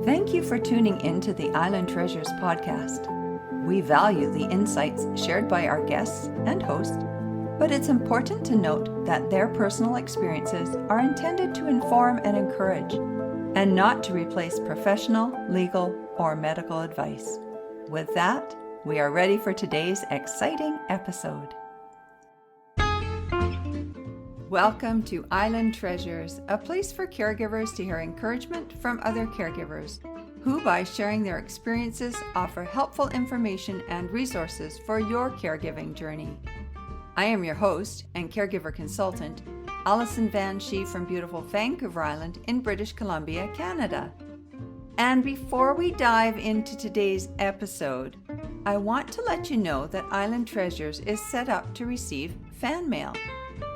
Thank you for tuning in to the Island Treasures podcast. We value the insights shared by our guests and host, but it's important to note that their personal experiences are intended to inform and encourage, and not to replace professional, legal, or medical advice. With that, we are ready for today's exciting episode. Welcome to Island Treasures, a place for caregivers to hear encouragement from other caregivers, who by sharing their experiences offer helpful information and resources for your caregiving journey. I am your host and caregiver consultant, Alison Van Schie from beautiful Vancouver Island in British Columbia, Canada. And before we dive into today's episode, I want to let you know that Island Treasures is set up to receive fan mail.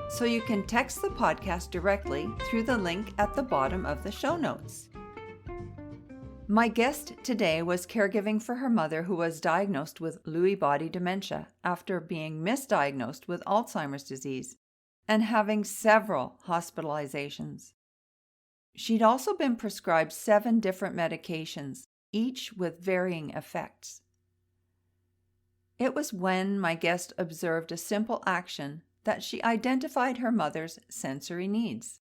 So you can text the podcast directly through the link at the bottom of the show notes. My guest today was caregiving for her mother who was diagnosed with Lewy Body Dementia after being misdiagnosed with Alzheimer's disease and having several hospitalizations. She'd also been prescribed 7 different medications, each with varying effects. It was when my guest observed a simple action that she identified her mother's sensory needs.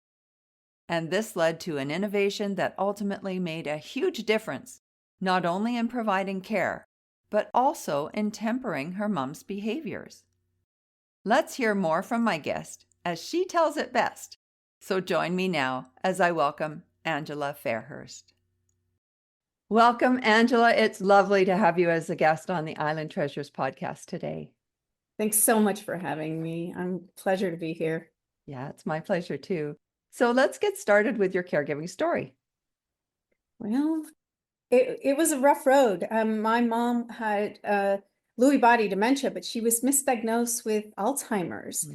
And this led to an innovation that ultimately made a huge difference, not only in providing care, but also in tempering her mom's behaviors. Let's hear more from my guest, as she tells it best. So join me now as I welcome Angela Fairhurst. Welcome, Angela. It's lovely to have you as a guest on the Island Treasures podcast today. Thanks so much for having me. Pleasure to be here. Yeah, it's my pleasure too. So let's get started with your caregiving story. Well, it was a rough road. My mom had Lewy body dementia, but she was misdiagnosed with Alzheimer's.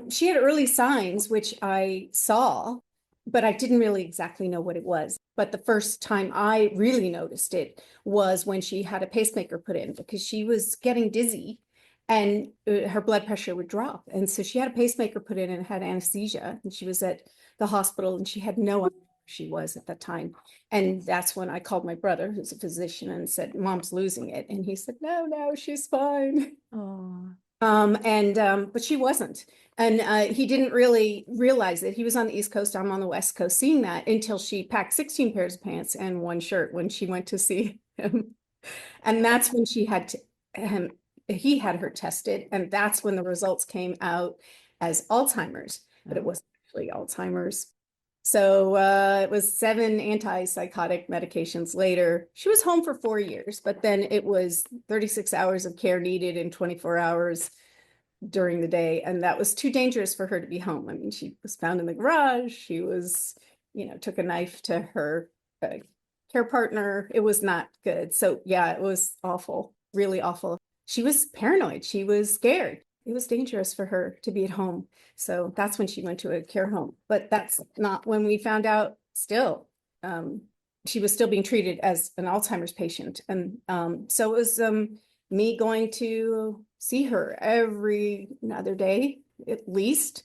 She had early signs, which I saw, but I didn't really exactly know what it was. But the first time I really noticed it was when she had a pacemaker put in, because she was getting dizzy and her blood pressure would drop. And so she had a pacemaker put in and had anesthesia. And she was at the hospital and she had no idea where she was at that time. And that's when I called my brother, who's a physician, and said, "Mom's losing it." And he said, no, she's fine. Oh. But she wasn't. And he didn't really realize it. He was on the East Coast, I'm on the West Coast, seeing that until she packed 16 pairs of pants and 1 shirt when she went to see him. And that's when he had her tested, and that's when the results came out as Alzheimer's, but it wasn't actually Alzheimer's. So it was 7 antipsychotic medications later. She was home for 4 years, but then it was 36 hours of care needed in 24 hours during the day. And that was too dangerous for her to be home. I mean, she was found in the garage. She was, took a knife to her care partner. It was not good. So yeah, it was awful, really awful. She was paranoid. She was scared. It was dangerous for her to be at home. So that's when she went to a care home. But that's not when we found out still. She was still being treated as an Alzheimer's patient. And so it was me going to see her every other day, at least,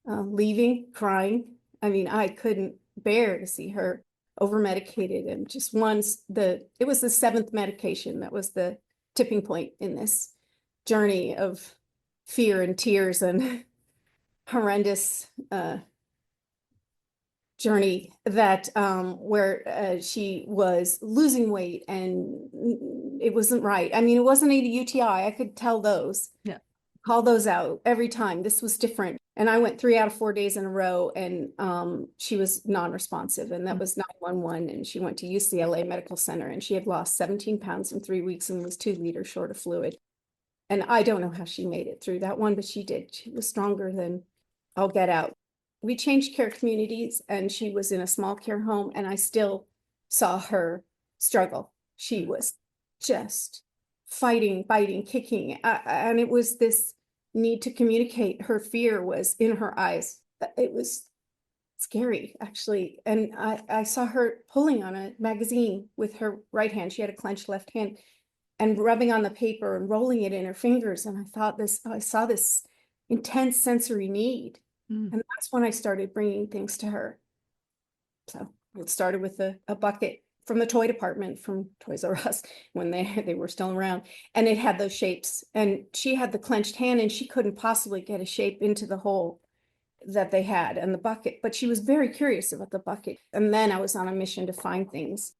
leaving, crying. I mean, I couldn't bear to see her over-medicated. And just once, it was the 7th medication that was the tipping point in this journey of fear and tears and horrendous journey that where she was losing weight and it wasn't right. I mean, it wasn't a UTI. I could tell those. Yeah. Call those out every time. This was different. And I went 3 out of 4 days in a row, and she was non-responsive, and that was 911. And she went to UCLA Medical Center, and she had lost 17 pounds in 3 weeks and was 2 liters short of fluid. And I don't know how she made it through that one, but she did. She was stronger than I'll get out. We changed care communities, and she was in a small care home, and I still saw her struggle. She was just fighting, biting, kicking, and it was this need to communicate. Her fear was in her eyes. It was scary, actually. And I saw her pulling on a magazine with her right hand. She had a clenched left hand, and rubbing on the paper and rolling it in her fingers. And I saw this intense sensory need. And that's when I started bringing things to her. So it started with a bucket from the toy department from Toys R Us when they were still around. And it had those shapes. And she had the clenched hand and she couldn't possibly get a shape into the hole that they had and the bucket. But she was very curious about the bucket. And then I was on a mission to find things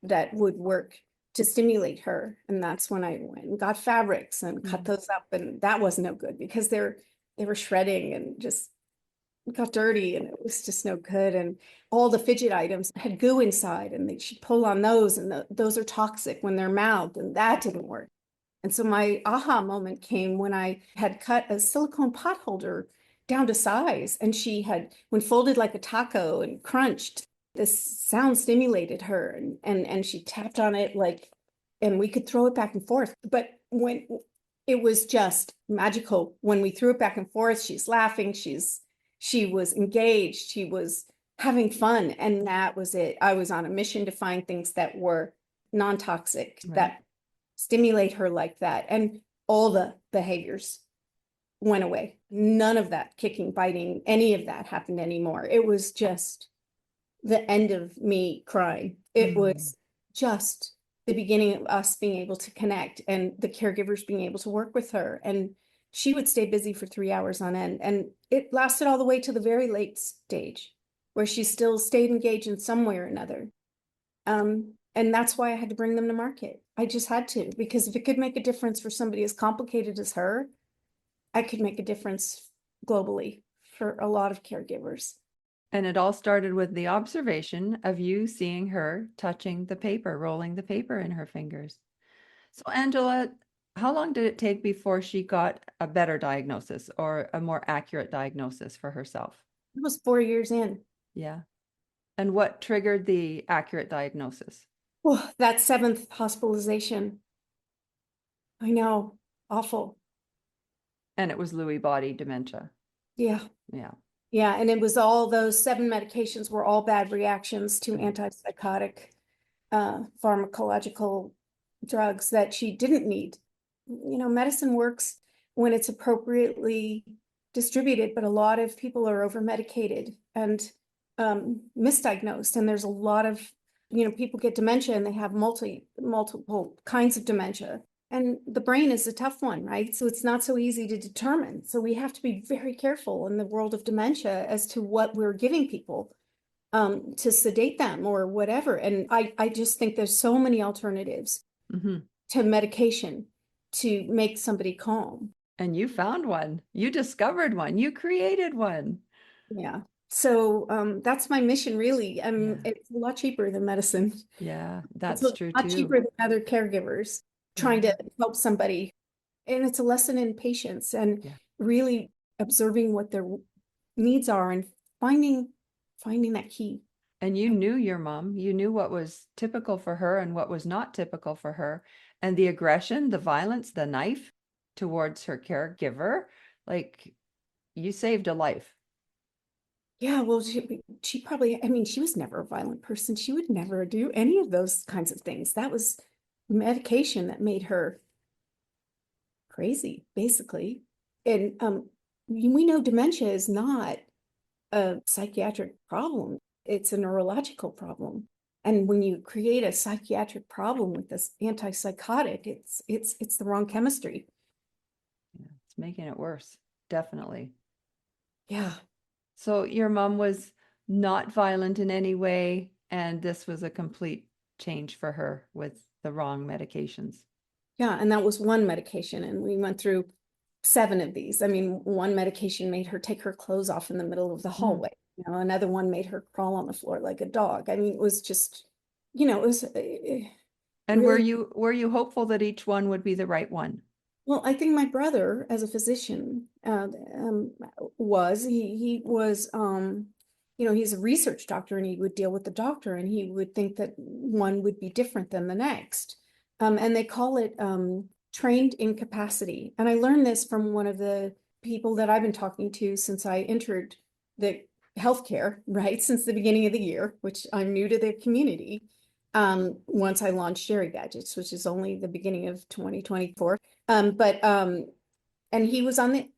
that would work to stimulate her. And that's when I went and got fabrics and cut those up. And that wasn't no good because they were shredding and just got dirty and it was just no good. And all the fidget items had goo inside and she'd pull on those and those are toxic when they're mouthed and that didn't work. And so my aha moment came when I had cut a silicone pot holder down to size and she had, when folded like a taco and crunched, this sound stimulated her and she tapped on it like, and we could throw it back and forth. But when it was just magical, when we threw it back and forth, she's laughing, she was engaged, she was having fun. And that was it. I was on a mission to find things that were non-toxic, Right. that stimulate her like that. And all the behaviors went away. None of that kicking, biting, any of that happened anymore. It was just the end of me crying. It was just the beginning of us being able to connect and the caregivers being able to work with her. And she would stay busy for 3 hours on end. And it lasted all the way to the very late stage where she still stayed engaged in some way or another. And that's why I had to bring them to market. I just had to, because if it could make a difference for somebody as complicated as her, I could make a difference globally for a lot of caregivers. And it all started with the observation of you seeing her touching the paper, rolling the paper in her fingers. So Angela, how long did it take before she got a better diagnosis or a more accurate diagnosis for herself? It was 4 years in. Yeah. And what triggered the accurate diagnosis? Oh, that 7th hospitalization. I know, awful. And it was Lewy body dementia. Yeah. Yeah. Yeah, and it was all those 7 medications were all bad reactions to antipsychotic pharmacological drugs that she didn't need. You know, medicine works when it's appropriately distributed, but a lot of people are over medicated and misdiagnosed. And there's a lot of, you know, people get dementia and they have multiple kinds of dementia. And the brain is a tough one, right? So it's not so easy to determine. So we have to be very careful in the world of dementia as to what we're giving people to sedate them or whatever. And I just think there's so many alternatives to medication to make somebody calm. And you found one. You discovered one. You created one. Yeah. So that's my mission, really. Yeah. It's a lot cheaper than medicine. Yeah, that's It's true a lot too. cheaper than other caregivers trying to help somebody. And it's a lesson in patience and really observing what their needs are and finding that key. And you knew your mom, you knew what was typical for her and what was not typical for her. And the aggression, the violence, the knife towards her caregiver, like you saved a life. Yeah, well, she probably, I mean, she was never a violent person. She would never do any of those kinds of things. That was medication that made her crazy, basically. And we know dementia is not a psychiatric problem. It's a neurological problem. And when you create a psychiatric problem with this antipsychotic, it's the wrong chemistry. Yeah, it's making it worse, definitely. Yeah. So your mom was not violent in any way, and this was a complete change for her with the wrong medications. Yeah, and that was one medication, and we went through 7 of these. I mean, one medication made her take her clothes off in the middle of the hallway. You know, another one made her crawl on the floor like a dog. I mean, it was just, you know, it was. And really, were you hopeful that each one would be the right one? well, I think my brother, as a physician, he was you know, he's a research doctor and he would deal with the doctor and he would think that one would be different than the next. And they call it trained incapacity. And I learned this from one of the people that I've been talking to since I entered the healthcare, right? Since the beginning of the year, which I'm new to the community. Once I launched Geri-Gadgets, which is only the beginning of 2024. And he was on the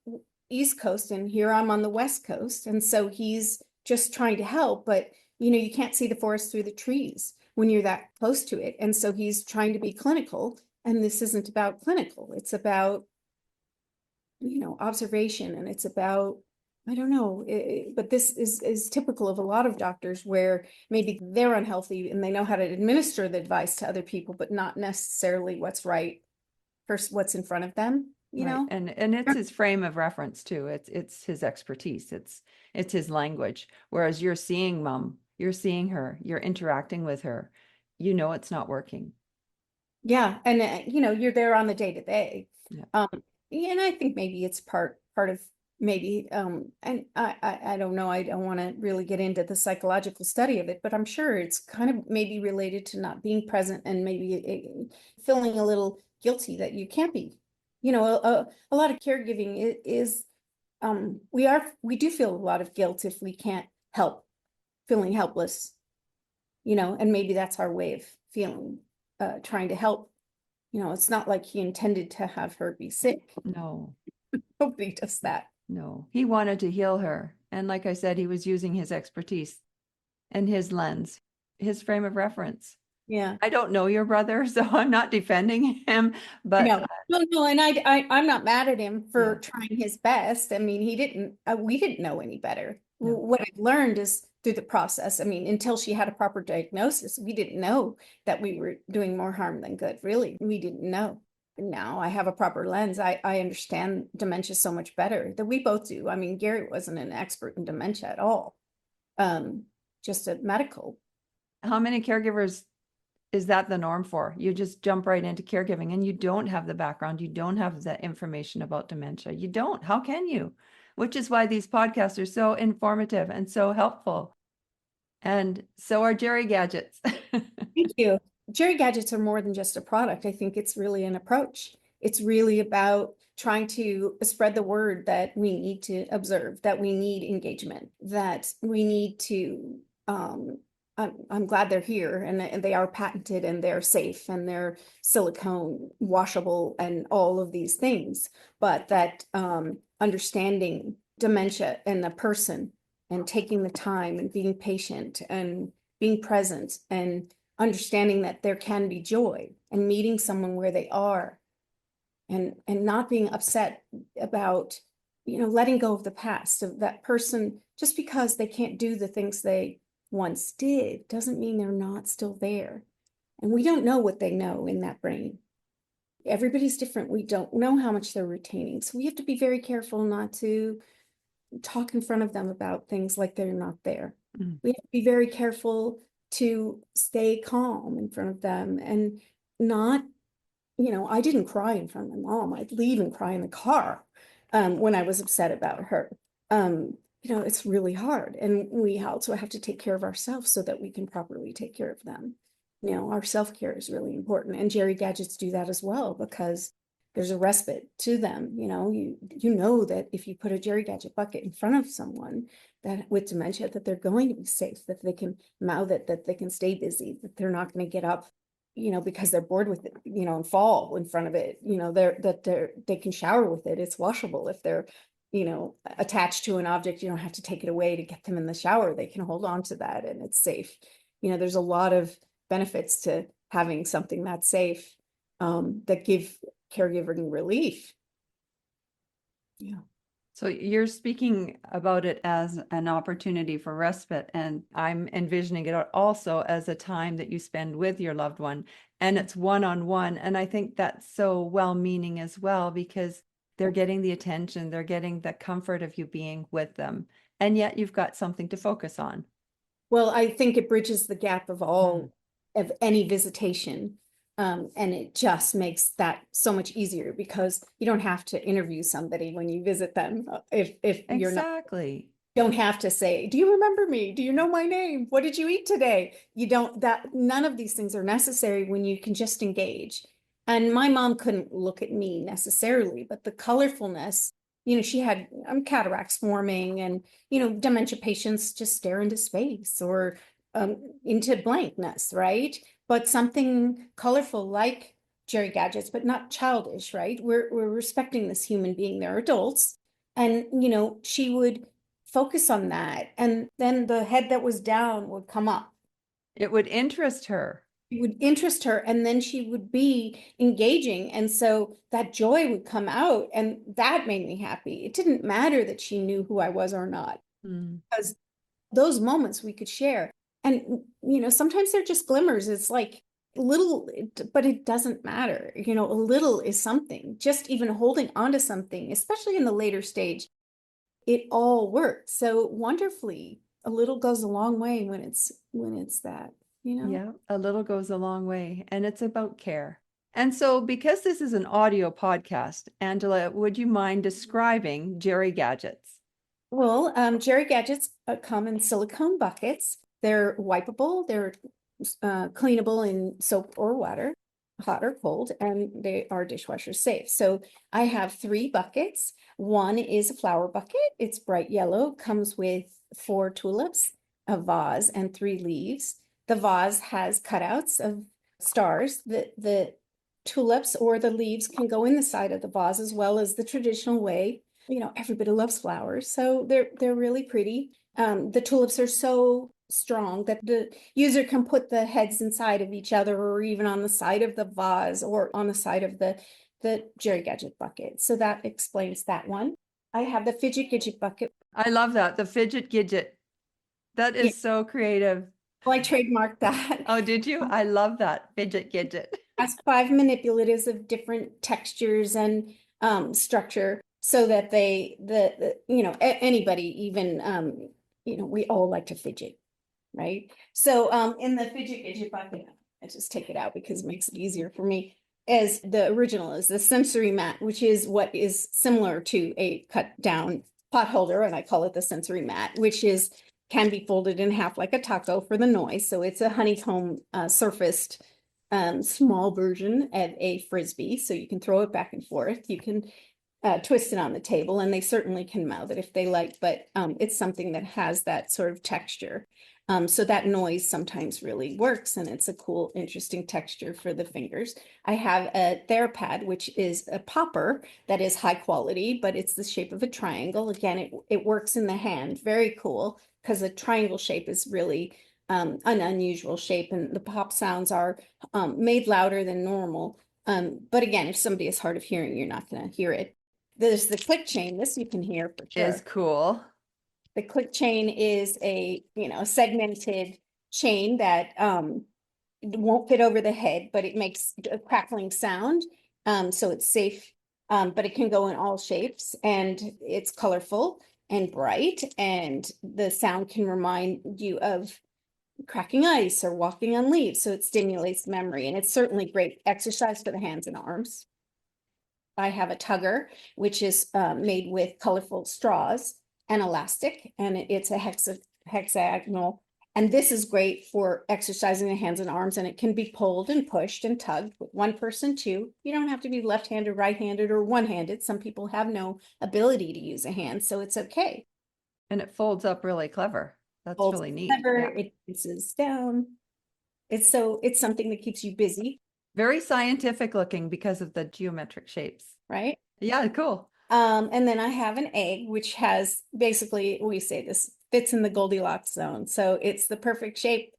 East Coast and here I'm on the West Coast. And so he's just trying to help, but you know, you can't see the forest through the trees. when you're that close to it. And so he's trying to be clinical, and this isn't about clinical. It's about, observation, and it's about, I don't know, but this is typical of a lot of doctors where maybe they're unhealthy and they know how to administer the advice to other people, but not necessarily what's right for what's in front of them, Right. And it's his frame of reference too. It's his expertise. It's his language. Whereas you're seeing mom, you're seeing her, you're interacting with her. It's not working. Yeah. And, you're there on the day to day. Yeah. And I think maybe it's part of maybe, and I don't know, I don't want to really get into the psychological study of it, but I'm sure it's kind of maybe related to not being present and maybe feeling a little guilty that you can't be. A lot of caregiving is, we do feel a lot of guilt if we can't help, feeling helpless, and maybe that's our way of feeling, trying to help. It's not like he intended to have her be sick. No, Nobody does that. no. He wanted to heal her. And like I said, he was using his expertise and his lens, his frame of reference. Yeah. I don't know your brother, so I'm not defending him, but No, and I'm not mad at him for Yeah. trying his best. I mean, we didn't know any better. No. What I've learned is through the process. I mean, until she had a proper diagnosis, we didn't know that we were doing more harm than good. Really, we didn't know. Now I have a proper lens. I understand dementia so much better that we both do. I mean, Gary wasn't an expert in dementia at all. Just a medical. How many caregivers is that the norm for? You just jump right into caregiving and you don't have the background. You don't have the information about dementia. You don't. How can you? Which is why these podcasts are so informative and so helpful. And so are Geri-Gadgets. Thank you. Geri-Gadgets are more than just a product. I think it's really an approach. It's really about trying to spread the word that we need to observe, that we need engagement, that we need to, I'm glad they're here, and they are patented and they're safe and they're silicone washable and all of these things, but that understanding dementia and the person and taking the time and being patient and being present and understanding that there can be joy and meeting someone where they are, and not being upset about, letting go of the past of that person. Just because they can't do the things they once did doesn't mean they're not still there. And we don't know what they know in that brain. Everybody's different. We don't know how much they're retaining. So we have to be very careful not to talk in front of them about things like they're not there. We have to be very careful to stay calm in front of them and not, I didn't cry in front of my mom. I'd leave and cry in the car when I was upset about her. It's really hard. And we also have to take care of ourselves so that we can properly take care of them. Our self-care is really important. And Geri-Gadgets do that as well, because there's a respite to them. You know that if you put a Geri-Gadget bucket in front of someone that with dementia, that they're going to be safe, that they can mouth it, that they can stay busy, that they're not going to get up, because they're bored with it, and fall in front of it. They can shower with it. It's washable. If they're, attached to an object, you don't have to take it away to get them in the shower. They can hold on to that and it's safe. There's a lot of benefits to having something that's safe, that give caregiving relief. Yeah. So you're speaking about it as an opportunity for respite, and I'm envisioning it also as a time that you spend with your loved one, and it's one-on-one. And I think that's so well-meaning as well, because they're getting the attention, they're getting the comfort of you being with them, and yet you've got something to focus on. Well, I think it bridges the gap of of any visitation. And it just makes that so much easier, because you don't have to interview somebody when you visit them. If you're not, Exactly. don't have to say, do you remember me? Do you know my name? What did you eat today? None of these things are necessary when you can just engage. And my mom couldn't look at me necessarily, but the colorfulness, she had cataracts forming, and, dementia patients just stare into space or into blankness, right? But something colorful like Geri-Gadgets, but not childish, right? We're respecting this human being. They're adults. And, she would focus on that. And then the head that was down would come up. It would interest her. It would interest her, and then she would be engaging. And so that joy would come out, and that made me happy. It didn't matter that she knew who I was or not, Mm. because those moments we could share. And, sometimes they're just glimmers. It's like little, but it doesn't matter. A little is something. Just even holding on to something, especially in the later stage, it all works so wonderfully. A little goes a long way when it's that. Yeah, a little goes a long way, and it's about care. And so, because this is an audio podcast, Angela, would you mind describing Geri-Gadgets? Well, Geri-Gadgets come in silicone buckets. They're wipeable, they're cleanable in soap or water, hot or cold, and they are dishwasher safe. So I have 3 buckets. One is a flower bucket. It's bright yellow, comes with 4 tulips, a vase, and 3 leaves. The vase has cutouts of stars. The tulips or the leaves can go in the side of the vase, as well as the traditional way. Everybody loves flowers, so they're really pretty. The tulips are so strong that the user can put the heads inside of each other, or even on the side of the vase, or on the side of the Geri-Gadget bucket. So that explains that one. I have the fidget Gidget bucket. I love that, the fidget Gidget. That Yeah, is so creative. well, I trademarked that. Oh, did you? I love that, fidget Gidget. Has 5 manipulatives of different textures and structure, so that anybody, even we all like to fidget, right? So in the fidget Gidget bucket, I just take it out because it makes it easier for me. As the original is the sensory mat, which is what is similar to a cut down pot holder, and I call it the sensory mat, which can be folded in half like a taco for the noise. So it's a honeycomb surfaced small version of a frisbee, so you can throw it back and forth. You can twist it on the table, and they certainly can mouth it if they like, but it's something that has that sort of texture. So that noise sometimes really works, and it's a cool, interesting texture for the fingers. I have a TheraPad, which is a popper that is high quality, but it's the shape of a triangle. Again, it works in the hand. Very cool, because a triangle shape is really an unusual shape, and the pop sounds are made louder than normal. But again, if somebody is hard of hearing, you're not going to hear it. There's the click chain. This you can hear for sure. Is cool. The click chain is a segmented chain that won't fit over the head, but it makes a crackling sound. So it's safe, but it can go in all shapes, and it's colorful and bright, and the sound can remind you of cracking ice or walking on leaves. So it stimulates memory, and it's certainly great exercise for the hands and arms. I have a tugger, which is made with colorful straws and elastic, and it's a hexagonal. And this is great for exercising the hands and arms, and it can be pulled and pushed and tugged with one person too. You don't have to be left-handed, right-handed, or one-handed. Some people have no ability to use a hand, so it's okay. And it folds up really clever. That's Folds really neat. clever, Yeah. it pieces down. It's something that keeps you busy, Very scientific looking because of the geometric shapes. right? Yeah, cool. And then I have an egg, which has basically, we say this fits in the Goldilocks zone. So it's the perfect shape.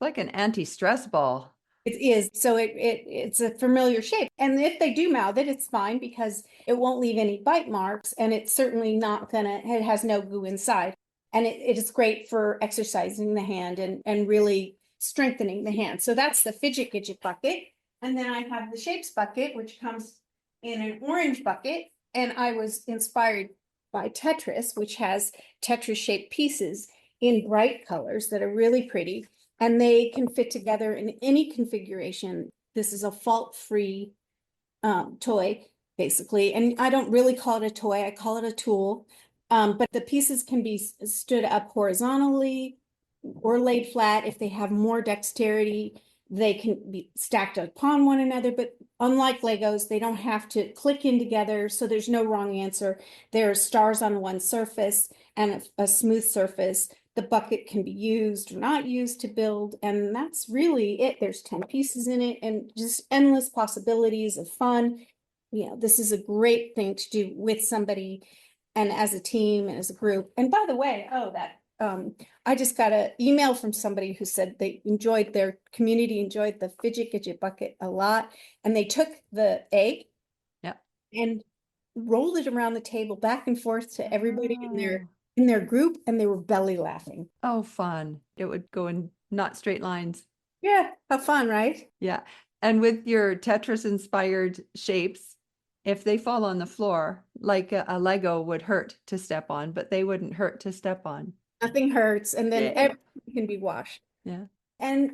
Like an anti-stress ball. It is. So it's a familiar shape. And if they do mouth it, it's fine, because it won't leave any bite marks, and it's certainly not it has no goo inside. And it is great for exercising the hand and really strengthening the hand. So that's the fidget Gidget bucket. And then I have the shapes bucket, which comes in an orange bucket. And I was inspired by Tetris, which has Tetris shaped pieces in bright colors that are really pretty, and they can fit together in any configuration. This is a fault-free toy, basically. And I don't really call it a toy, I call it a tool. But the pieces can be stood up horizontally or laid flat. If they have more dexterity, they can be stacked upon one another. But unlike Legos, they don't have to click in together, so there's no wrong answer. There are stars on one surface and a smooth surface. The bucket can be used or not used to build, and that's really it. There's 10 pieces in it, and just endless possibilities of fun. This is a great thing to do with somebody, and as a team and as a group. And by the way, I just got an email from somebody who said their community enjoyed the fidget gadget bucket a lot. And they took the egg Yeah. and rolled it around the table back and forth to everybody Oh. in their group, and they were belly laughing. Oh, fun. It would go in not straight lines. Yeah, how fun, right? Yeah. And with your Tetris inspired shapes, if they fall on the floor, like a Lego would hurt to step on, but they wouldn't hurt to step on. Nothing hurts, and then Yay. everything can be washed. Yeah. And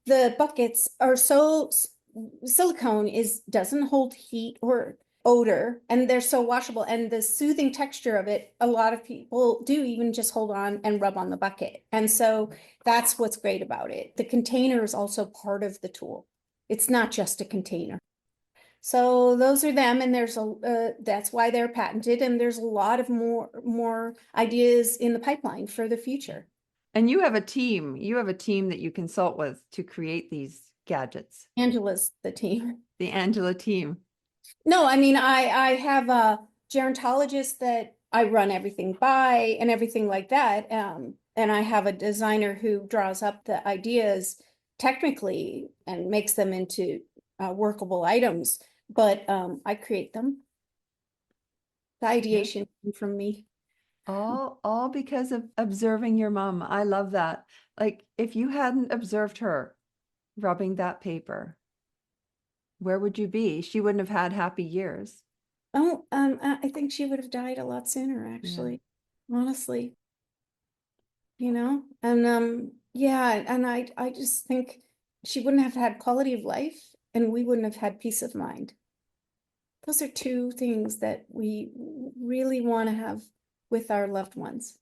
the buckets are silicone doesn't hold heat or odor, and they're so washable, and the soothing texture of it, a lot of people do even just hold on and rub on the bucket. And so that's what's great about it. The container is also part of the tool. It's not just a container. So those are them, and that's why they're patented, and there's a lot of more ideas in the pipeline for the future. And you have a team. You have a team that you consult with to create these gadgets. Angela's the team. The Angela team. No, I mean, I have a gerontologist that I run everything by and everything like that. And I have a designer who draws up the ideas technically and makes them into workable items. But I create them. The ideation came from me. All because of observing your mom. I love that. Like if you hadn't observed her rubbing that paper, where would you be? She wouldn't have had happy years. Oh, I think she would have died a lot sooner, actually, honestly. And yeah, and I just think she wouldn't have had quality of life, and we wouldn't have had peace of mind. Those are two things that we really want to have with our loved ones.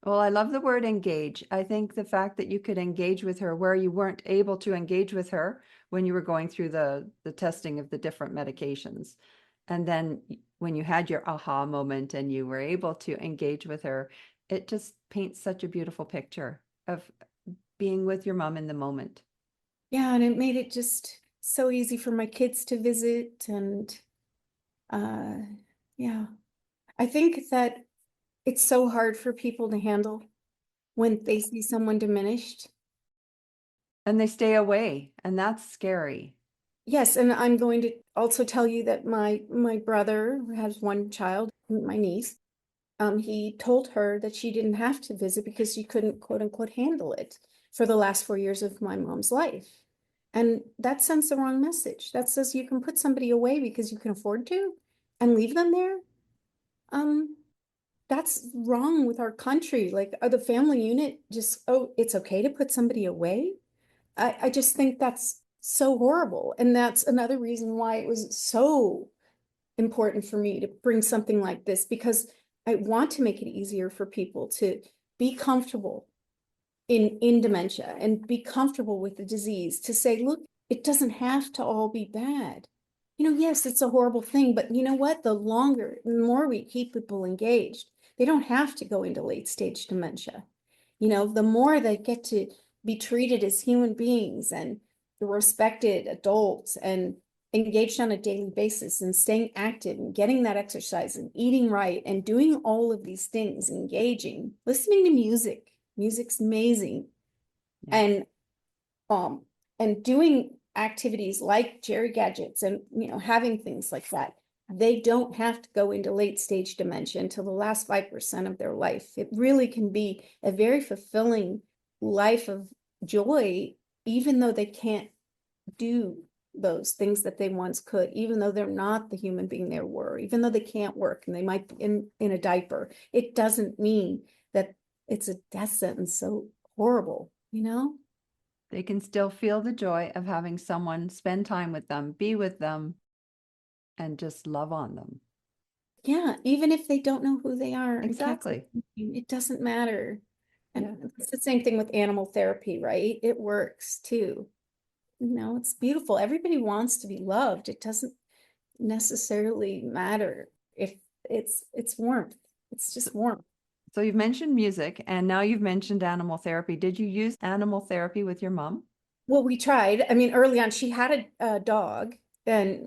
Well, I love the word engage. I think the fact that you could engage with her where you weren't able to engage with her when you were going through the testing of the different medications. And then when you had your aha moment and you were able to engage with her, it just paints such a beautiful picture of being with your mom in the moment. Yeah, and it made it just so easy for my kids to visit. And uh yeah, I think that it's so hard for people to handle when they see someone diminished. And they stay away, and that's scary. Yes, and I'm going to also tell you that my brother has one child, my niece. He told her that she didn't have to visit because she couldn't, quote unquote, handle it for the last 4 years of my mom's life. And that sends the wrong message. That says you can put somebody away because you can afford to and leave them there. That's wrong with our country. Like, the family unit just, oh, it's okay to put somebody away. I just think that's so horrible. And that's another reason why it was so important for me to bring something like this, because I want to make it easier for people to be comfortable in dementia and be comfortable with the disease, to say, look, it doesn't have to all be bad. Yes, it's a horrible thing, but you know what? The more we keep people engaged, they don't have to go into late stage dementia. The more they get to be treated as human beings and respected adults and engaged on a daily basis and staying active and getting that exercise and eating right and doing all of these things, engaging, listening to music. Music's amazing. Yeah. And doing activities like Geri-Gadgets and having things like that. They don't have to go into late stage dementia until the last 5% of their life. It really can be a very fulfilling life of joy, even though they can't do those things that they once could, even though they're not the human being they were, even though they can't work and they might be in a diaper. It doesn't mean that it's a death sentence so horrible, They can still feel the joy of having someone spend time with them, be with them, and just love on them. Yeah, even if they don't know who they are. Exactly. It doesn't matter. And Yeah. it's the same thing with animal therapy, right? It works too. It's beautiful. Everybody wants to be loved. It doesn't necessarily matter if it's warmth. It's just warmth. So you've mentioned music and now you've mentioned animal therapy. Did you use animal therapy with your mom? Well, we tried. I mean, early on, she had a dog, and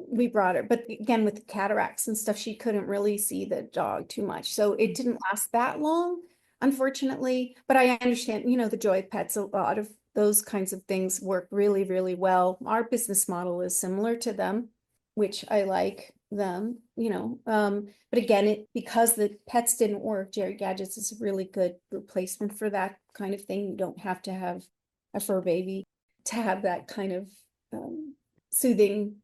we brought her, but again, with the cataracts and stuff, she couldn't really see the dog too much. So it didn't last that long, unfortunately. But I understand, the joy of pets, a lot of those kinds of things work really, really well. Our business model is similar to them, which I like them, but again, because the pets didn't work, Geri-Gadgets is a really good replacement for that kind of thing. You don't have to have a fur baby to have that kind of soothing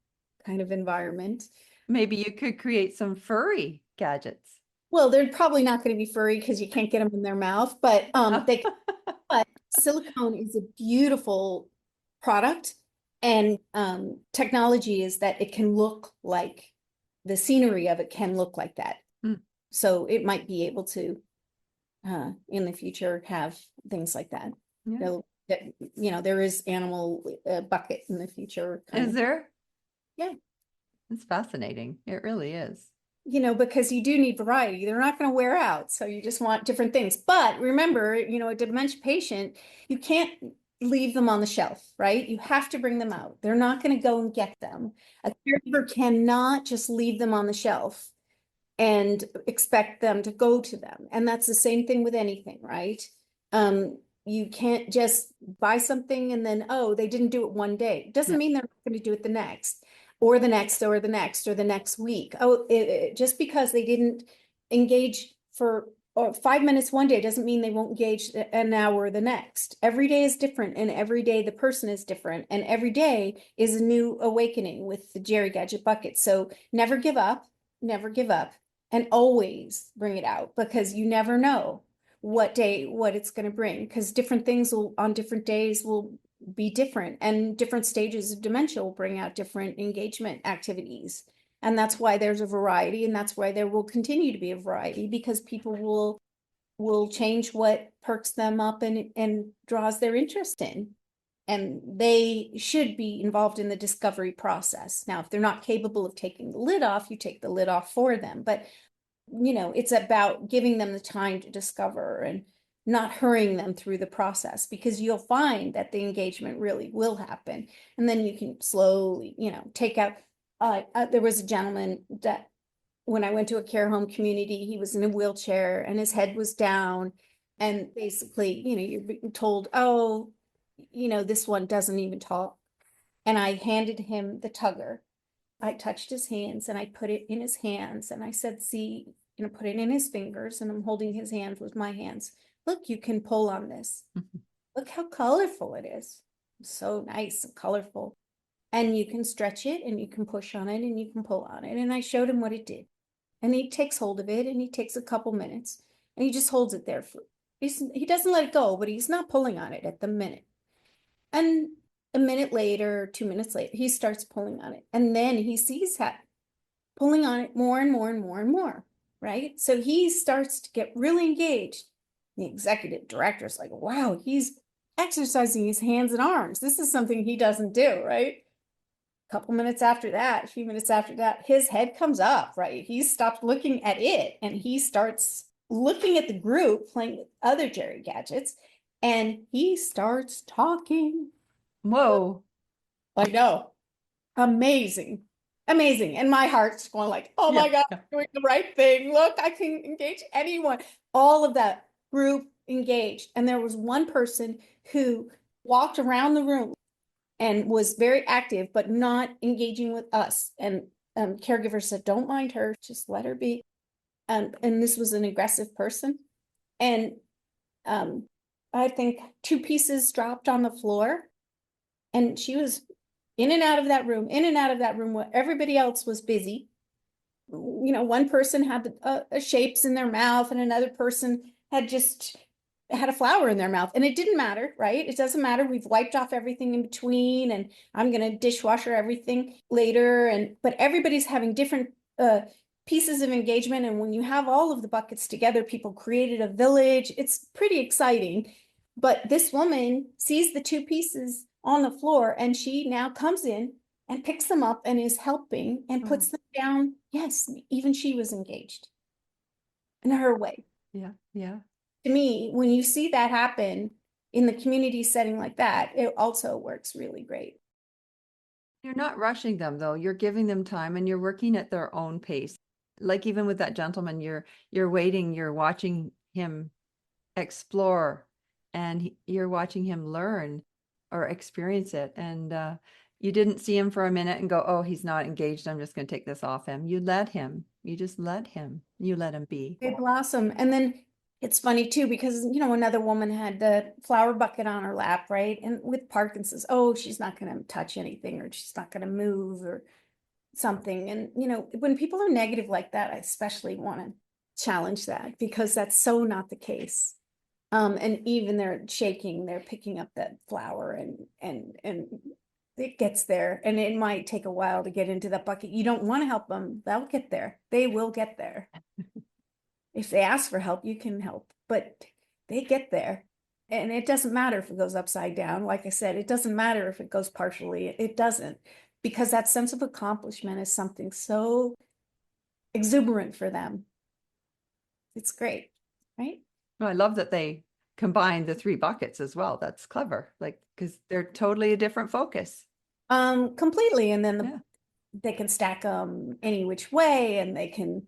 kind of environment. Maybe you could create some furry gadgets. Well, they're probably not going to be furry because you can't get them in their mouth, but but silicone is a beautiful product, and technology is that it can look like the scenery of it can look like that. Mm. So it might be able to in the future have things like that. Yeah. There is animal bucket in the future. Is there? Yeah. It's fascinating. It really is. Because you do need variety. They're not going to wear out. So you just want different things. But remember, a dementia patient, you can't leave them on the shelf, right? You have to bring them out. They're not going to go and get them. A caregiver cannot just leave them on the shelf and expect them to go to them. And that's the same thing with anything, right? You can't just buy something and then, oh, they didn't do it one day. It doesn't mean they're not going to do it the next, or the next, or the next, or the next week. Oh, just because they didn't engage for 5 minutes one day doesn't mean they won't engage an hour the next. Every day is different, and every day the person is different, and every day is a new awakening with the Geri-Gadget bucket. So never give up, and always bring it out, because you never know what it's going to bring, because different things on different days will be different, and different stages of dementia will bring out different engagement activities. And that's why there's a variety, and that's why there will continue to be a variety, because people will change what perks them up and draws their interest in. And they should be involved in the discovery process. Now, if they're not capable of taking the lid off, you take the lid off for them. But it's about giving them the time to discover and not hurrying them through the process, because you'll find that the engagement really will happen. And then you can slowly, take out. There was a gentleman that when I went to a care home community, he was in a wheelchair and his head was down. And basically, you're being told, oh, this one doesn't even talk. And I handed him the tugger. I touched his hands and I put it in his hands, and I said, see, put it in his fingers, and I'm holding his hands with my hands. Look, you can pull on this. Look how colorful it is. So nice and colorful. And you can stretch it, and you can push on it, and you can pull on it. And I showed him what it did. And he takes hold of it, and he takes a couple minutes, and he just holds it there he doesn't let it go, but he's not pulling on it at the minute. And a minute later, 2 minutes later, he starts pulling on it. And then he sees that pulling on it more and more and more and more, right? So he starts to get really engaged. The executive director is like, wow, he's exercising his hands and arms. This is something he doesn't do, right? A few minutes after that, his head comes up, right? He stopped looking at it, and he starts looking at the group playing with other Geri-Gadgets, and he starts talking. Whoa. I know. Amazing. And my heart's going like, oh my God, I'm doing the right thing. Look, I can engage anyone. All of that group engaged. And there was one person who walked around the room and was very active, but not engaging with us. And caregivers said, don't mind her, just let her be. And this was an aggressive person. And I think 2 pieces dropped on the floor, and she was in and out of that room where everybody else was busy. One person had shapes in their mouth, and another person had just had a flower in their mouth, and it didn't matter, right? It doesn't matter. We've wiped off everything in between, and I'm going to dishwasher everything later. But everybody's having different pieces of engagement. And when you have all of the buckets together, people created a village. It's pretty exciting. But this woman sees the 2 pieces on the floor, and she now comes in and picks them up and is helping and puts them down. Yes, even she was engaged in her way. Yeah. To me, when you see that happen in the community setting like that, it also works really great. You're not rushing them though. You're giving them time and you're working at their own pace. Like even with that gentleman, you're waiting, you're watching him explore and you're watching him learn or experience it. And you didn't see him for a minute and go, oh, he's not engaged. I'm just going to take this off him. You let him. You just let him. You let him be. They blossom. And then it's funny too, because, another woman had the flower bucket on her lap, right? And with Parkinson's, oh, she's not going to touch anything or she's not going to move or something. And, when people are negative like that, I especially want to challenge that because that's so not the case. And even they're shaking, they're picking up that flower and it gets there. And it might take a while to get into that bucket. You don't want to help them. They'll get there. They will get there. If they ask for help, you can help, but they get there. And it doesn't matter if it goes upside down. Like I said, it doesn't matter if it goes partially. It doesn't, because that sense of accomplishment is something so exuberant for them. It's great, right? Well, I love that they combine the three buckets as well. That's clever. Like, because they're totally a different focus. Completely. And then Yeah. they can stack them any which way, and they can,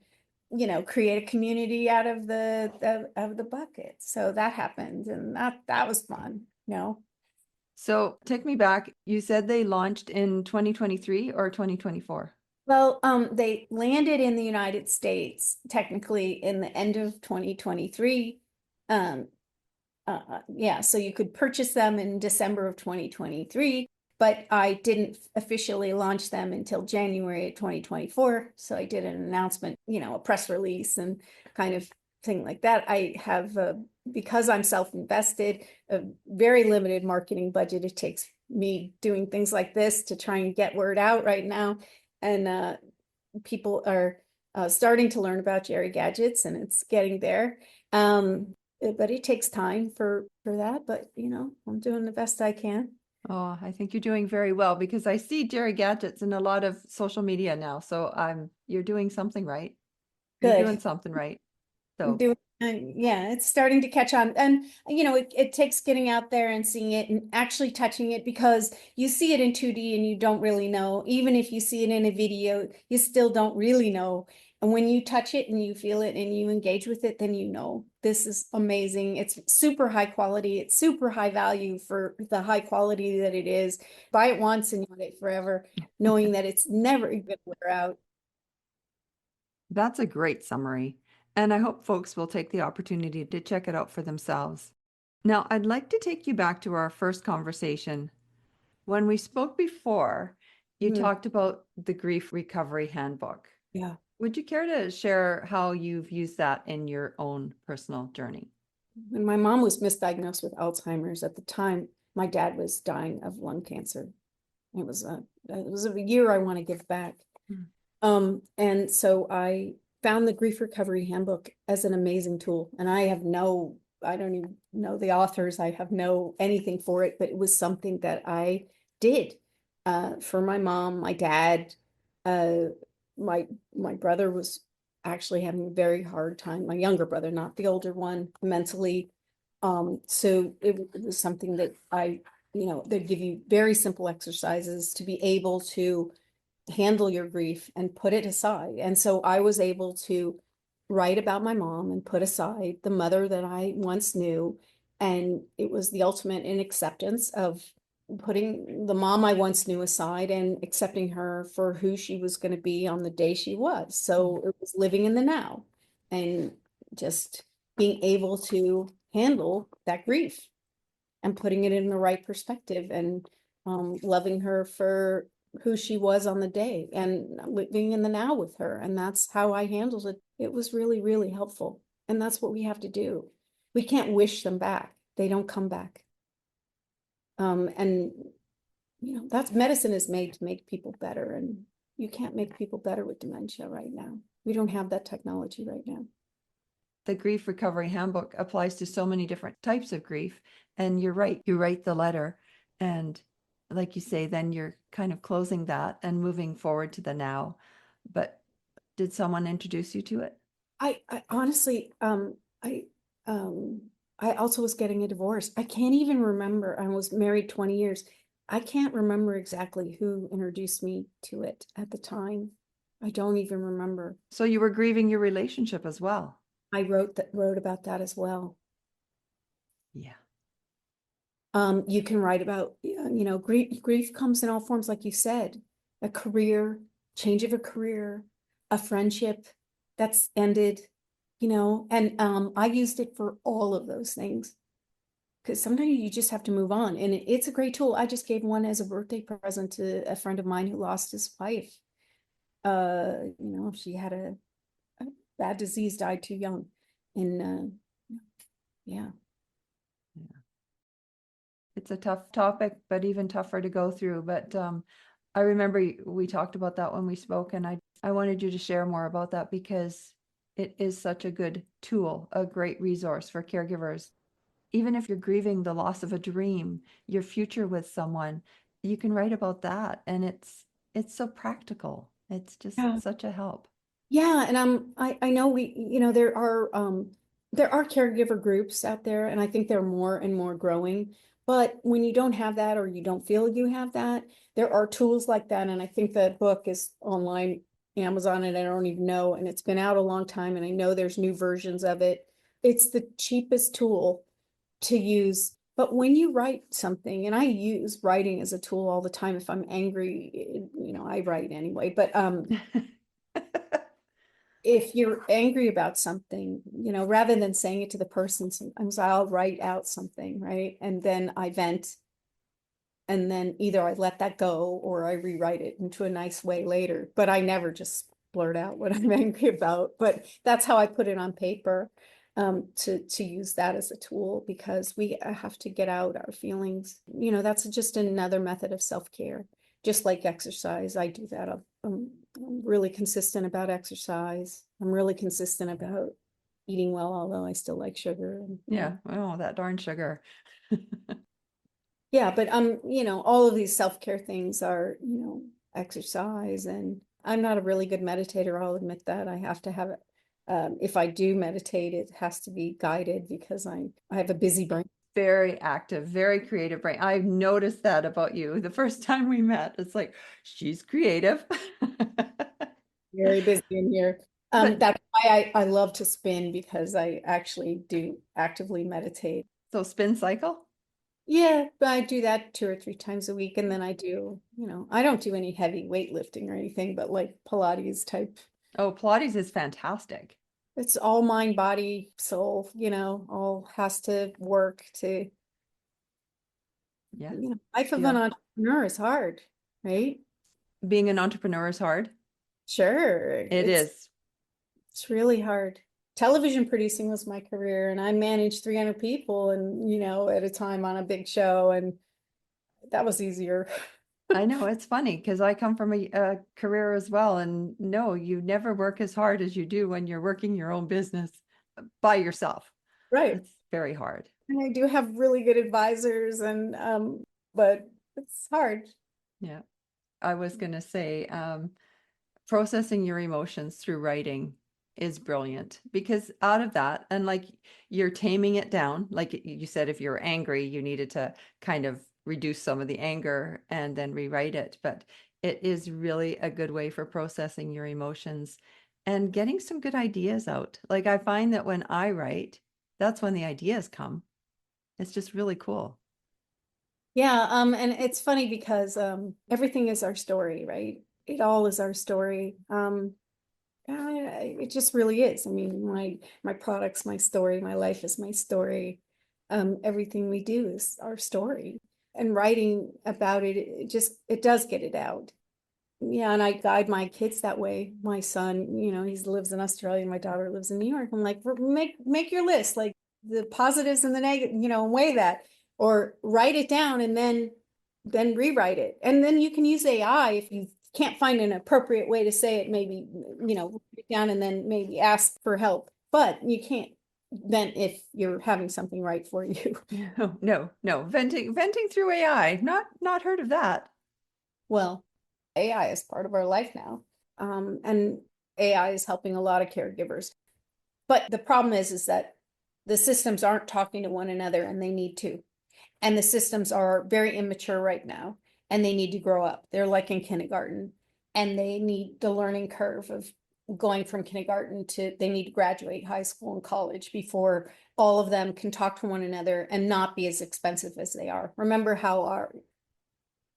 create a community out of the bucket. So that happened, and that was fun, So take me back. You said they launched in 2023 or 2024? Well, they landed in the United States technically in the end of 2023. Yeah, so you could purchase them in December of 2023, but I didn't officially launch them until January of 2024. So I did an announcement, a press release and kind of thing like that. I have, because I'm self-invested, a very limited marketing budget. It takes me doing things like this to try and get word out right now. And people are starting to learn about Geri-Gadgets, and it's getting there. But it takes time for that. But I'm doing the best I can. Oh, I think you're doing very well because I see Geri-Gadgets in a lot of social media now. So you're doing something right. You're doing Good. something right. I'm So doing, yeah, it's starting to catch on. And, it takes getting out there and seeing it and actually touching it, because you see it in 2D and you don't really know. Even if you see it in a video, you still don't really know. And when you touch it and you feel it and you engage with it, then this is amazing. It's super high quality. It's super high value for the high quality that it is. Buy it once and you want it forever, knowing that it's never going to wear out. that's a great summary. And I hope folks will take the opportunity to check it out for themselves. Now, I'd like to take you back to our first conversation. When we spoke before, you Mm, talked about the Grief Recovery Handbook. yeah. Would you care to share how you've used that in your own personal journey? When my mom was misdiagnosed with Alzheimer's at the time, my dad was dying of lung cancer. It was a year I want to give back. Mm. And so I found the Grief Recovery Handbook as an amazing tool. And I don't even know the authors. I have no anything for it, but it was something that I did for my mom, my dad. Uh, my brother was actually having a very hard time. My younger brother, not the older one, mentally. So it was something that they give you very simple exercises to be able to handle your grief and put it aside. And so I was able to write about my mom and put aside the mother that I once knew. And it was the ultimate in acceptance of putting the mom I once knew aside and accepting her for who she was going to be on the day she was. So it was living in the now and just being able to handle that grief and putting it in the right perspective and loving her for who she was on the day and living in the now with her. And that's how I handled it. It was really, really helpful. And that's what we have to do. We can't wish them back. They don't come back. And that's medicine is made to make people better. And you can't make people better with dementia right now. We don't have that technology right now. The Grief Recovery Handbook applies to so many different types of grief. And you're right, you write the letter. And like you say, then you're kind of closing that and moving forward to the now. But did someone introduce you to it? I honestly, I also was getting a divorce. I can't even remember. I was married 20 years. I can't remember exactly who introduced me to it at the time. I don't even remember. So you were grieving your relationship as well. I wrote about that as well. Yeah. You can write about, grief comes in all forms, like you said, a career, change of a career, a friendship that's ended, and I used it for all of those things. Because sometimes you just have to move on. And it's a great tool. I just gave one as a birthday present to a friend of mine who lost his wife. She had a bad disease, died too young. And yeah. Yeah. It's a tough topic, but even tougher to go through. But I remember we talked about that when we spoke, and I wanted you to share more about that because it is such a good tool, a great resource for caregivers. Even if you're grieving the loss of a dream, your future with someone, you can write about that, and it's so practical. It's just Yeah. such a help. Yeah, and I know there are caregiver groups out there, and I think they're more and more growing. But when you don't have that, or you don't feel you have that, there are tools like that. And I think that book is online, Amazon, and I don't even know, and it's been out a long time, and I know there's new versions of it. It's the cheapest tool to use. But when you write something, and I use writing as a tool all the time, if I'm angry, I write anyway. But if you're angry about something, rather than saying it to the person, sometimes I'll write out something, right? And then I vent, and then either I let that go or I rewrite it into a nice way later. But I never just blurt out what I'm angry about. But that's how I put it on paper, to use that as a tool, because we have to get out our feelings. That's just another method of self-care, just like exercise. I do that. I'm really consistent about exercise. I'm really consistent about eating well, although I still like sugar. Yeah. Oh, that darn sugar. Yeah, but all of these self-care things are, exercise, and I'm not a really good meditator, I'll admit that. I have to have it. If I do meditate, it has to be guided because I have a busy brain. Very active, very creative brain. I've noticed that about you. The first time we met, it's like, she's creative. Very busy in here. But That's why I love to spin, because I actually do actively meditate. so spin cycle? Yeah, but I do that 2 or 3 times a week. And then I don't do any heavy weightlifting or anything, but like Pilates type. Oh, Pilates is fantastic. It's all mind, body, soul, all has to work to, Yeah. life of an Yeah. entrepreneur is hard, right? Being an entrepreneur is hard. Sure. It It's is. it's really hard. Television producing was my career, and I managed 300 people, and at a time on a big show, and that was easier. I know it's funny because I come from a career as well. And no, you never work as hard as you do when you're working your own business by yourself. Right. It's very hard. And I do have really good advisors, and but it's hard. Yeah. I was going to say, processing your emotions through writing is brilliant because out of that, and like you're taming it down, like you said, if you're angry, you needed to kind of reduce some of the anger and then rewrite it. But it is really a good way for processing your emotions and getting some good ideas out. Like I find that when I write, that's when the ideas come. It's just really cool. Yeah, and it's funny because everything is our story, right? It all is our story. It just really is. I mean, my product's my story, my life is my story. Everything we do is our story. And writing about it, it does get it out. Yeah, and I guide my kids that way. My son, he lives in Australia, my daughter lives in New York. I'm like, make your list, like the positives and the negative, and weigh that, or write it down and then rewrite it. And then you can use AI if you can't find an appropriate way to say it, maybe, write it down and then maybe ask for help. But you can't then if you're having something right for you. No, no, no. Venting through AI. Not heard of that. Well, AI is part of our life now. And AI is helping a lot of caregivers. But the problem is that the systems aren't talking to one another, and they need to. And the systems are very immature right now. and they need to grow up. They're like in kindergarten, and they need the learning curve of going from kindergarten to they need to graduate high school and college before all of them can talk to one another and not be as expensive as they are. Remember how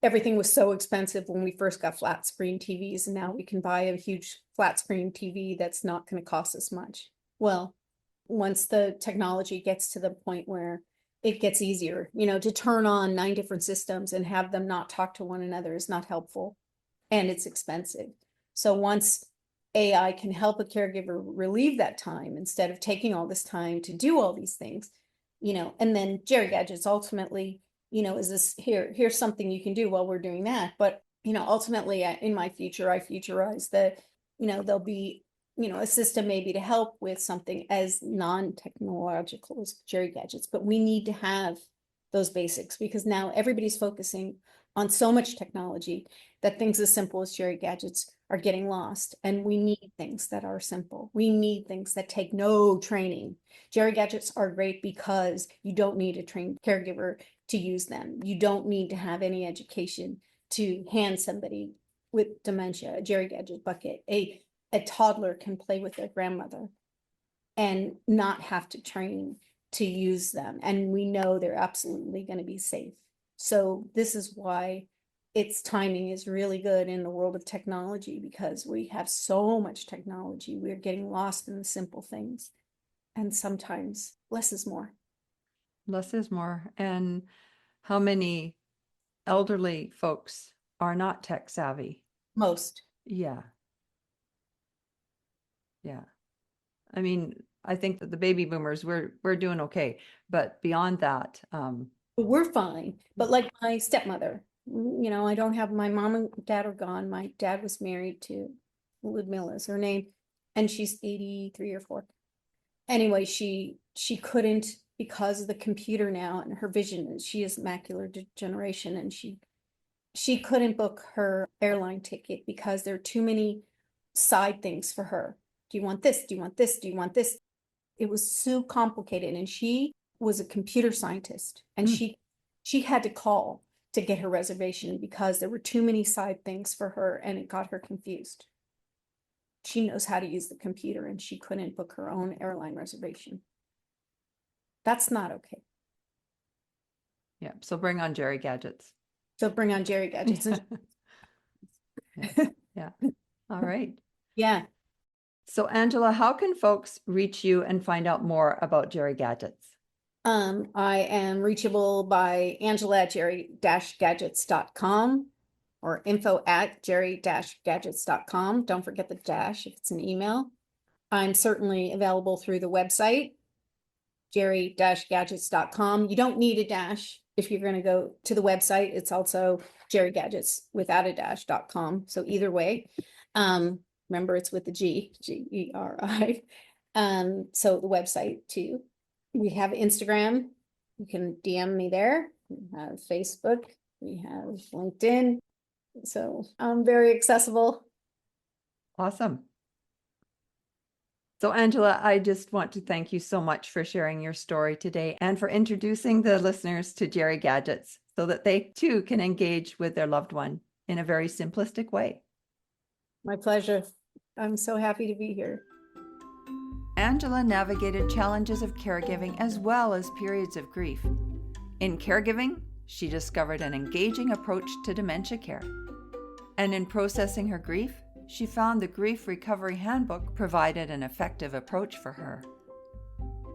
everything was so expensive when we first got flat screen TVs, and now we can buy a huge flat screen TV that's not going to cost us much. Well, once the technology gets to the point where it gets easier, to turn on 9 different systems and have them not talk to one another is not helpful, and it's expensive. So once AI can help a caregiver relieve that time instead of taking all this time to do all these things, and then Geri-Gadgets ultimately, is this here's something you can do while we're doing that. But, ultimately in my future, I futurize that, there'll be, a system maybe to help with something as non-technological as Geri-Gadgets, but we need to have those basics because now everybody's focusing on so much technology that things as simple as Geri-Gadgets are getting lost. And we need things that are simple. We need things that take no training. Geri-Gadgets are great because you don't need a trained caregiver to use them. You don't need to have any education to hand somebody with dementia a Geri-Gadget bucket. A toddler can play with their grandmother and not have to train to use them. And we know they're absolutely going to be safe. So this is why its timing is really good in the world of technology, because we have so much technology. We're getting lost in the simple things. And sometimes less is more. Less is more. And how many elderly folks are not tech savvy? Most. Yeah. I mean, I think that the baby boomers, we're doing okay. But beyond that, we're fine. But like my stepmother, I don't have, my mom and dad are gone. My dad was married to Ludmilla is her name, and she's 83 or 4. Anyway, she couldn't, because of the computer now and her vision, she has macular degeneration, and she couldn't book her airline ticket because there are too many side things for her. Do you want this? Do you want this? Do you want this? It was so complicated. And she was a computer scientist, and she had to call to get her reservation because there were too many side things for her, and it got her confused. She knows how to use the computer, and she couldn't book her own airline reservation. That's not okay. Yeah. So bring on Geri-Gadgets. So bring on Geri-Gadgets. Yeah. All right. Yeah. So Angela, how can folks reach you and find out more about Geri-Gadgets? I am reachable by Angela at geri-gadgets.com or info@geri-gadgets.com. Don't forget the dash if it's an email. I'm certainly available through the website, geri-gadgets.com. You don't need a dash if you're going to go to the website. It's also Geri-Gadgets without a dash.com. So either way, remember it's with the Geri. So the website too. We have Instagram. You can DM me there. We have Facebook. We have LinkedIn. So I'm very accessible. Awesome. So Angela, I just want to thank you so much for sharing your story today and for introducing the listeners to Geri-Gadgets so that they too can engage with their loved one in a very simplistic way. My pleasure. I'm so happy to be here. Angela navigated challenges of caregiving as well as periods of grief. In caregiving, she discovered an engaging approach to dementia care. And in processing her grief, she found the Grief Recovery Handbook provided an effective approach for her.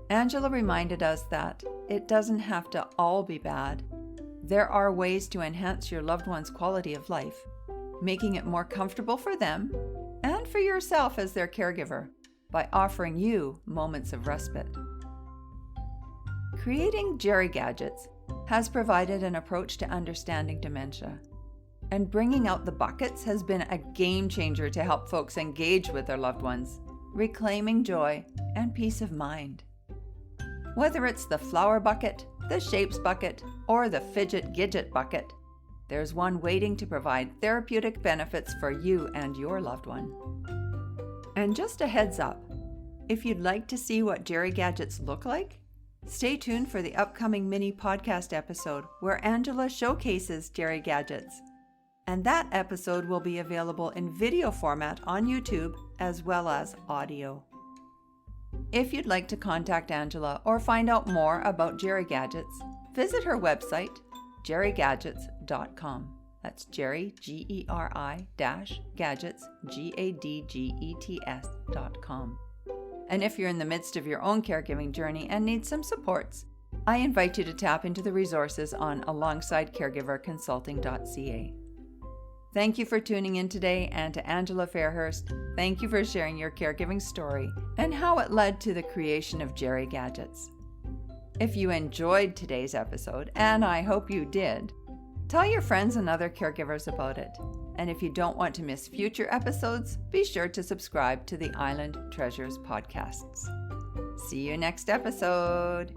Angela reminded us that it doesn't have to all be bad. There are ways to enhance your loved one's quality of life, making it more comfortable for them and for yourself as their caregiver, by offering you moments of respite. Creating Geri-Gadgets has provided an approach to understanding dementia, and bringing out the buckets has been a game changer to help folks engage with their loved ones, reclaiming joy and peace of mind. Whether it's the flower bucket, the shapes bucket, or the fidget gidget bucket, there's one waiting to provide therapeutic benefits for you and your loved one. And just a heads up, if you'd like to see what Geri-Gadgets look like, Stay tuned for the upcoming mini podcast episode where Angela showcases Geri-Gadgets. And that episode will be available in video format on YouTube as well as audio. If you'd like to contact Angela or find out more about Geri-Gadgets, visit her website, Geri-Gadgets.com. That's Geri, Geri-Gadgets, Gadgets.com. And if you're in the midst of your own caregiving journey and need some supports, I invite you to tap into the resources on alongsidecaregiverconsulting.ca. Thank you for tuning in today, and to Angela Fairhurst, thank you for sharing your caregiving story and how it led to the creation of Geri-Gadgets. If you enjoyed today's episode, and I hope you did, tell your friends and other caregivers about it. And if you don't want to miss future episodes, be sure to subscribe to the Island Treasures podcasts. See you next episode.